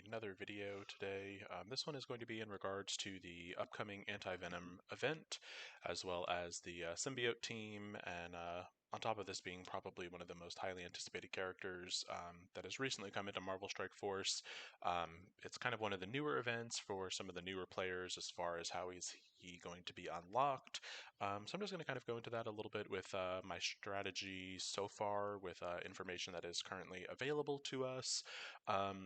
another video today. This one is going to be in regards to the upcoming Anti-Venom event, as well as the symbiote team, and on top of this being probably one of the most highly anticipated characters that has recently come into Marvel Strike Force. It's kind of one of the newer events for some of the newer players as far as how is he going to be unlocked. So I'm just going to kind of go into that a little bit with my strategy so far with information that is currently available to us.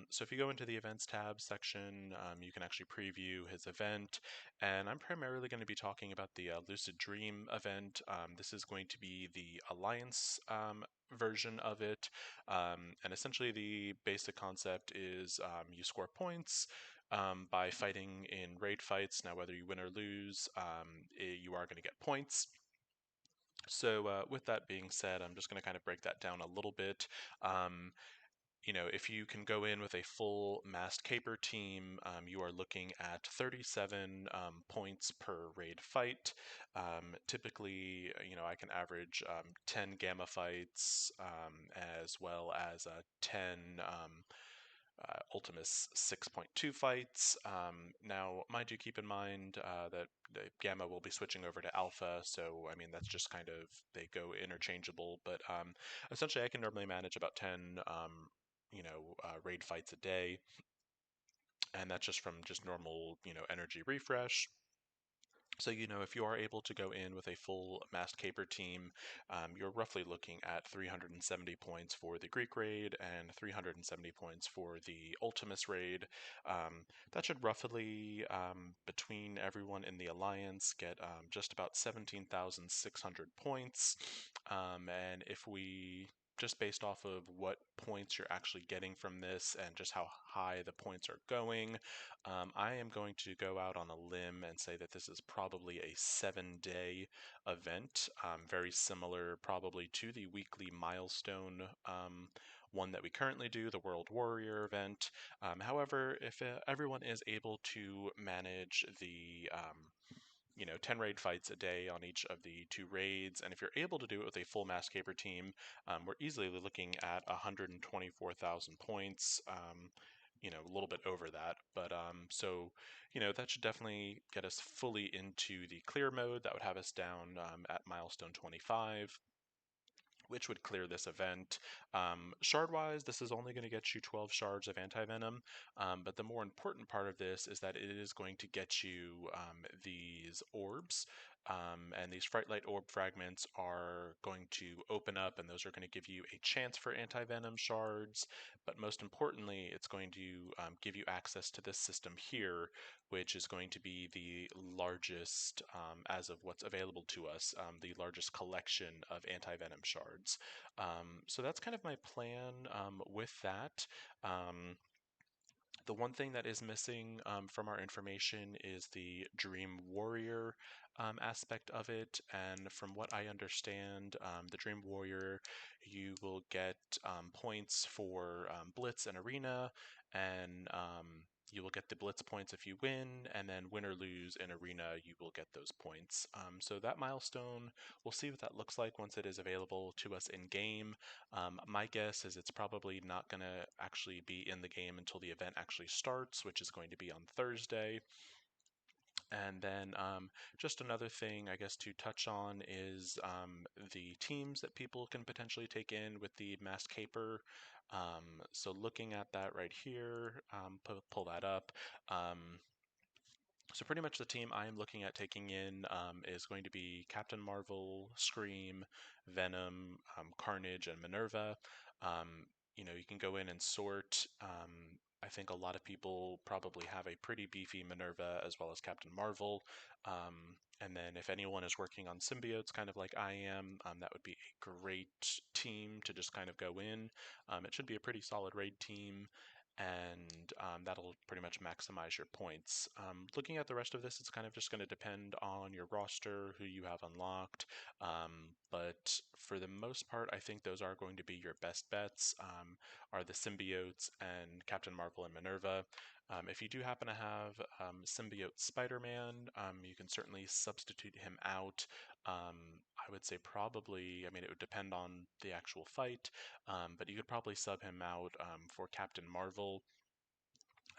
So if you go into the events tab section, you can actually preview his event, and I'm primarily going to be talking about the Lucid Dream event. This is going to be the Alliance version of it, and essentially the basic concept is you score points by fighting in raid fights. Now, whether you win or lose, you are going to get points. So with that being said, I'm just going to kind of break that down a little bit. Um, if you can go in with a full masked caper team, you are looking at 37 points per raid fight. Typically, I can average 10 gamma fights, as well as 10 Ultimus 6.2 fights. Now, mind you, keep in mind that the Gamma will be switching over to Alpha, so I mean that's just kind of they go interchangeable. But essentially, I can normally manage about 10, raid fights a day, and that's just from just normal, energy refresh. So, if you are able to go in with a full masked caper team, you're roughly looking at 370 points for the Greek raid and 370 points for the Ultimus raid. That should roughly, between everyone in the Alliance, get just about 17,600 points. And if we just based off of what points you're actually getting from this and just how high the points are going, I am going to go out on a limb and say that this is probably a 7-day event, very similar probably to the weekly milestone one that we currently do, the World Warrior event. However, if everyone is able to manage the 10 raid fights a day on each of the two raids. And if you're able to do it with a full Mass Caper team, we're easily looking at 124,000 points. A little bit over that, but that should definitely get us fully into the clear mode. That would have us down at milestone 25, which would clear this event. Shard-wise, this is only going to get you 12 shards of anti-venom, but the more important part of this is that it is going to get you these orbs, and these Fright Light orb fragments are going to open up, and those are going to give you a chance for anti-venom shards, but most importantly, it's going to give you access to this system here, which is going to be the largest, as of what's available to us, the largest collection of anti-venom shards. So that's kind of my plan with that. The one thing that is missing from our information is the Dream Warrior aspect of it. And from what I understand, the Dream Warrior, you will get points for Blitz and Arena, and you will get the Blitz points if you win, and then win or lose in Arena, you will get those points. So that milestone, we'll see what that looks like once it is available to us in game. My guess is it's probably not going to actually be in the game until the event actually starts, which is going to be on Thursday. And then just another thing, I guess, to touch on is the teams that people can potentially take in with the Mass Caper. So looking at that right here, pull that up. So pretty much the team I am looking at taking in is going to be Captain Marvel, Scream, Venom, Carnage, and Minerva. You can go in and sort. I think a lot of people probably have a pretty beefy Minerva as well as Captain Marvel. And then if anyone is working on symbiotes, kind of like I am, that would be a great team to just kind of go in. It should be a pretty solid raid team, and that'll pretty much maximize your points. Looking at the rest of this, it's kind of just going to depend on your roster, who you have unlocked, but for the most part, I think those are going to be your best bets, are the symbiotes and Captain Marvel and Minerva. If you do happen to have symbiote Spider-Man, you can certainly substitute him out. I would say probably, I mean, it would depend on the actual fight, but you could probably sub him out for Captain Marvel.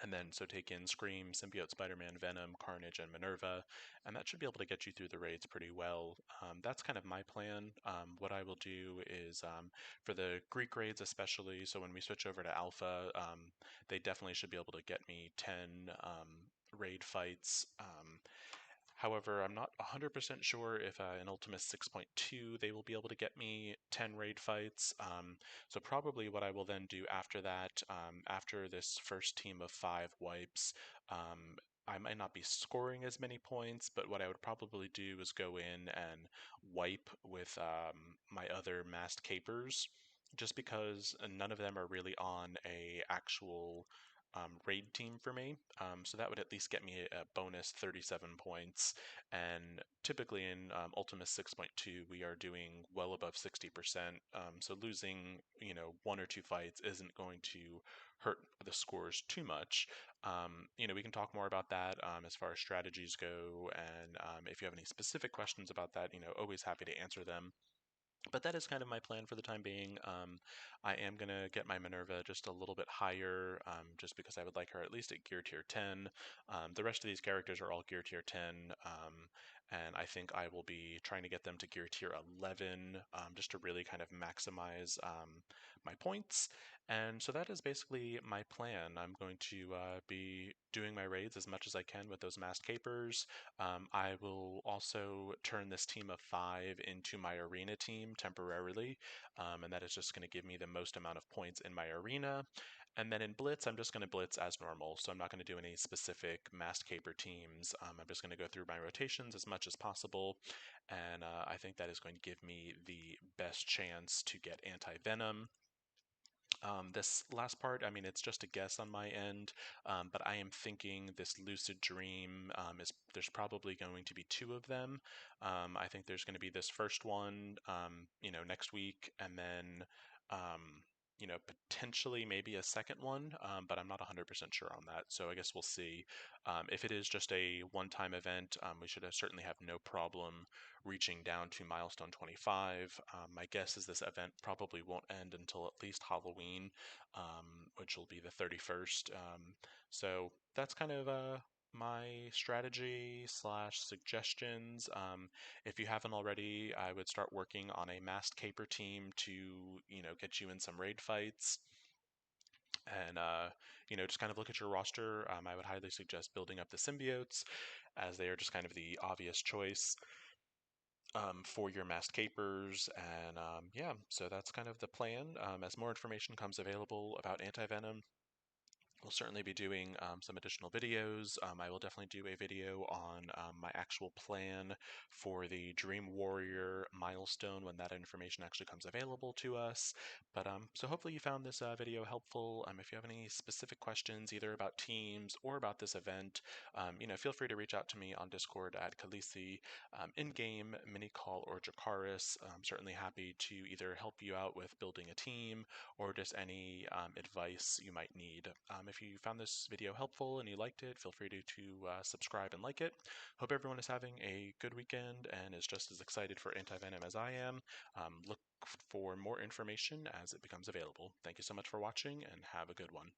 And then, so take in Scream, Symbiote, Spider-Man, Venom, Carnage, and Minerva, and that should be able to get you through the raids pretty well. That's kind of my plan. What I will do is, for the Greek raids especially, so when we switch over to Alpha, they definitely should be able to get me 10 raid fights. However, I'm not 100% sure if in Ultimus 6.2 they will be able to get me 10 raid fights. So probably what I will then do after that, after this first team of 5 wipes, I might not be scoring as many points, but what I would probably do is go in and wipe with my other masked capers, just because none of them are really on a actual raid team for me. So that would at least get me a bonus 37 points. And typically in Ultimus 6.2, we are doing well above 60%. So losing, 1 or 2 fights isn't going to hurt the scores too much. We can talk more about that as far as strategies go. And if you have any specific questions about that, always happy to answer them. But that is kind of my plan for the time being. I am going to get my Minerva just a little bit higher, just because I would like her at least at gear tier 10. The rest of these characters are all gear tier 10, and I think I will be trying to get them to gear tier 11, just to really kind of maximize my points. And so that is basically my plan. I'm going to be doing my raids as much as I can with those masked capers. I will also turn this team of 5 into my arena team temporarily, and that is just going to give me the most amount of points in my arena. And then in Blitz, I'm just going to Blitz as normal, so I'm not going to do any specific masked caper teams. I'm just going to go through my rotations as much as possible, and I think that is going to give me the best chance to get anti-venom. This last part, I mean, it's just a guess on my end, but I am thinking this lucid dream is there's probably going to be 2 of them. I think there's going to be this first one, next week, and then, potentially maybe a second one, but I'm not 100% sure on that. So I guess we'll see. If it is just a one-time event, we should certainly have no problem reaching down to milestone 25. My guess is this event probably won't end until at least Halloween, which will be the 31st. So that's kind of my strategy slash suggestions. If you haven't already, I would start working on a masked caper team to, get you in some raid fights. And, just kind of look at your roster. I would highly suggest building up the symbiotes, as they are just kind of the obvious choice for your masked capers. And yeah, so that's kind of the plan. As more information comes available about anti-venom, we'll certainly be doing some additional videos. I will definitely do a video on my actual plan for the Dream Warrior milestone when that information actually comes available to us. But so hopefully you found this video helpful. If you have any specific questions, either about teams or about this event, feel free to reach out to me on Discord at Khaleesi, in-game, Minicall, or Jakaris. I'm certainly happy to either help you out with building a team or just any advice you might need. If you found this video helpful and you liked it, feel free to subscribe and like it. Hope everyone is having a good weekend and is just as excited for Anti-Venom as I am. Look for more information as it becomes available. Thank you so much for watching and have a good one.